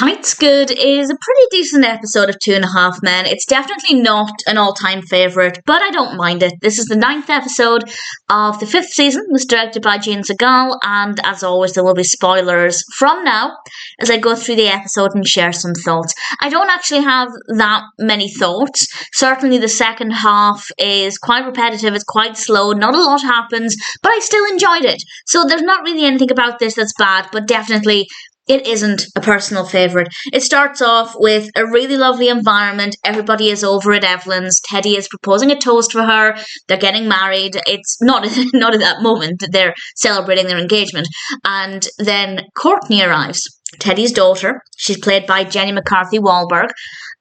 Kite's Good is a pretty decent episode of 2.5 Men. It's definitely not an all-time favourite, but I don't mind it. This is the 9th episode of the 5th season. It was directed by Sagal, and as always, there will be spoilers from now as I go through the episode and share some thoughts. I don't actually have that many thoughts. Certainly the second half is quite repetitive, it's quite slow, not a lot happens, but I still enjoyed it. So there's not really anything about this that's bad, but definitely it isn't a personal favourite. It starts off with a really lovely environment. Everybody is over at Evelyn's. Teddy is proposing a toast for her. They're getting married. It's not at that moment. They're celebrating their engagement. And then Courtney arrives, Teddy's daughter. She's played by McCarthy-Wahlberg.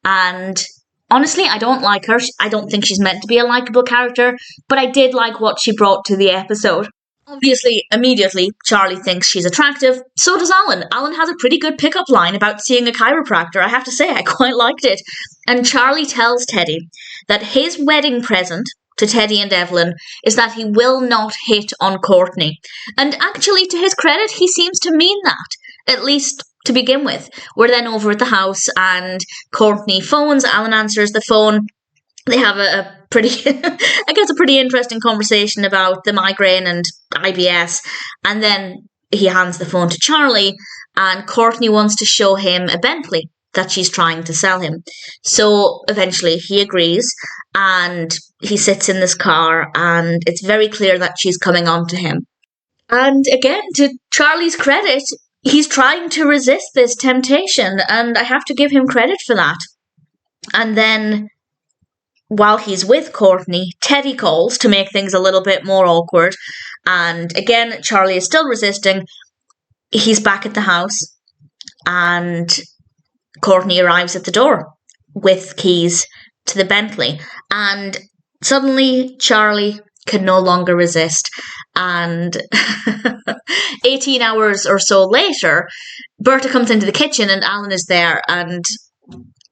And honestly, I don't like her. I don't think she's meant to be a likeable character. But I did like what she brought to the episode. Obviously, immediately, Charlie thinks she's attractive. So does Alan. Alan has a pretty good pickup line about seeing a chiropractor. I have to say, I quite liked it. And Charlie tells Teddy that his wedding present to Teddy and Evelyn is that he will not hit on Courtney. And actually, to his credit, he seems to mean that, at least to begin with. We're then over at the house and Courtney phones. Alan answers the phone. They have a pretty, I guess, a pretty interesting conversation about the migraine and IBS. And then he hands the phone to Charlie, and Courtney wants to show him a Bentley that she's trying to sell him. So eventually he agrees, and he sits in this car, and it's very clear that she's coming on to him. And again, to Charlie's credit, he's trying to resist this temptation, and I have to give him credit for that. And then, while he's with Courtney, Teddy calls to make things a little bit more awkward. And again, Charlie is still resisting. He's back at the house, and Courtney arrives at the door with keys to the Bentley. And suddenly, Charlie can no longer resist. And 18 hours or so later, Berta comes into the kitchen and Alan is there, and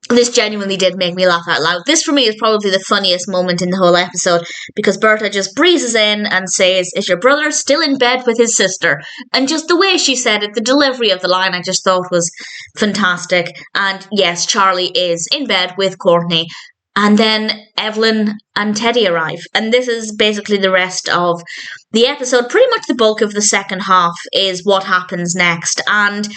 this genuinely did make me laugh out loud. This, for me, is probably the funniest moment in the whole episode, because Berta just breezes in and says, "Is your brother still in bed with his sister?" And just the way she said it, the delivery of the line, I just thought was fantastic. And yes, Charlie is in bed with Courtney. And then Evelyn and Teddy arrive. And this is basically the rest of the episode. Pretty much the bulk of the second half is what happens next. And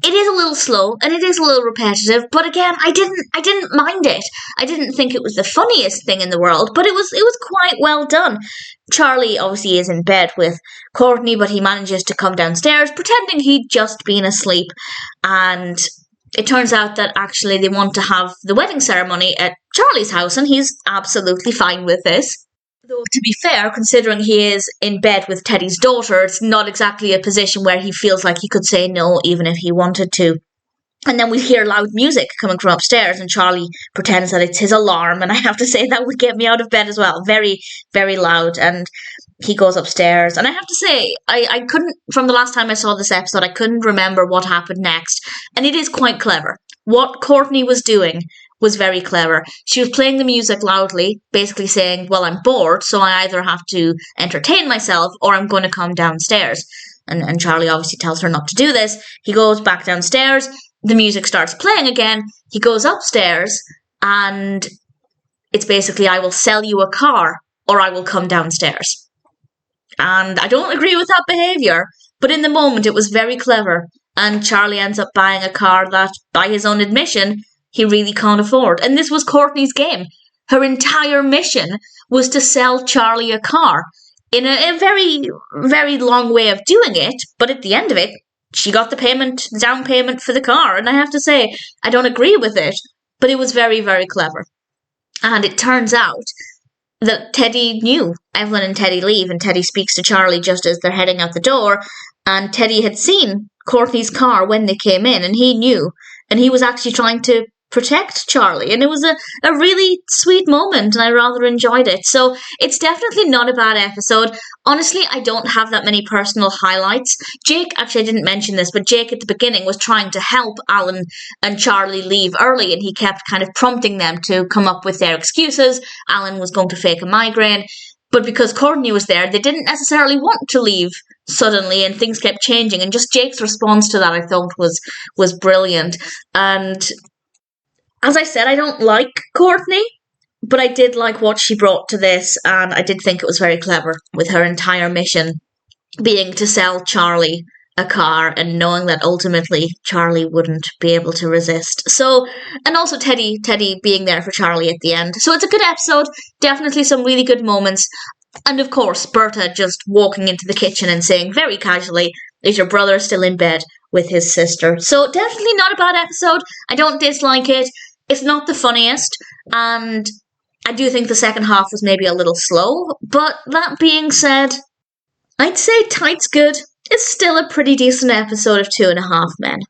it is a little slow and it is a little repetitive, but again, I didn't mind it. I didn't think it was the funniest thing in the world, but it was quite well done. Charlie obviously is in bed with Courtney, but he manages to come downstairs pretending he'd just been asleep, and it turns out that actually they want to have the wedding ceremony at Charlie's house, and he's absolutely fine with this. Though, to be fair, considering he is in bed with Teddy's daughter, it's not exactly a position where he feels like he could say no, even if he wanted to. And then we hear loud music coming from upstairs, and Charlie pretends that it's his alarm, and I have to say that would get me out of bed as well. Very, very loud, and he goes upstairs. And I have to say, I couldn't, from the last time I saw this episode, I couldn't remember what happened next. And it is quite clever. What Courtney was doing was very clever. She was playing the music loudly, basically saying, well, I'm bored, so I either have to entertain myself or I'm going to come downstairs. And Charlie obviously tells her not to do this. He goes back downstairs, the music starts playing again, he goes upstairs, and it's basically, I will sell you a car or I will come downstairs. And I don't agree with that behaviour, but in the moment it was very clever, and Charlie ends up buying a car that, by his own admission, he really can't afford. And this was Courtney's game. Her entire mission was to sell Charlie a car in a very, very long way of doing it. But at the end of it, she got the down payment for the car. And I have to say, I don't agree with it, but it was very, very clever. And it turns out that Teddy knew. Evelyn and Teddy leave, and Teddy speaks to Charlie just as they're heading out the door. And Teddy had seen Courtney's car when they came in, and he knew. And he was actually trying to protect Charlie, and it was a really sweet moment, and I rather enjoyed it. So it's definitely not a bad episode. Honestly, I don't have that many personal highlights. Jake, actually I didn't mention this, but Jake at the beginning was trying to help Alan and Charlie leave early, and he kept kind of prompting them to come up with their excuses. Alan was going to fake a migraine, But because Courtney was there, they didn't necessarily want to leave suddenly, and things kept changing. And just Jake's response to that, I thought, was brilliant. And as I said, I don't like Courtney, but I did like what she brought to this, and I did think it was very clever with her entire mission being to sell Charlie a car and knowing that ultimately Charlie wouldn't be able to resist. So, and also Teddy being there for Charlie at the end. So it's a good episode, definitely some really good moments. And of course, Berta just walking into the kitchen and saying very casually, is your brother still in bed with his sister? So definitely not a bad episode. I don't dislike it. It's not the funniest, and I do think the second half was maybe a little slow. But that being said, I'd say Tight's good. It's still a pretty decent episode of 2.5 Men.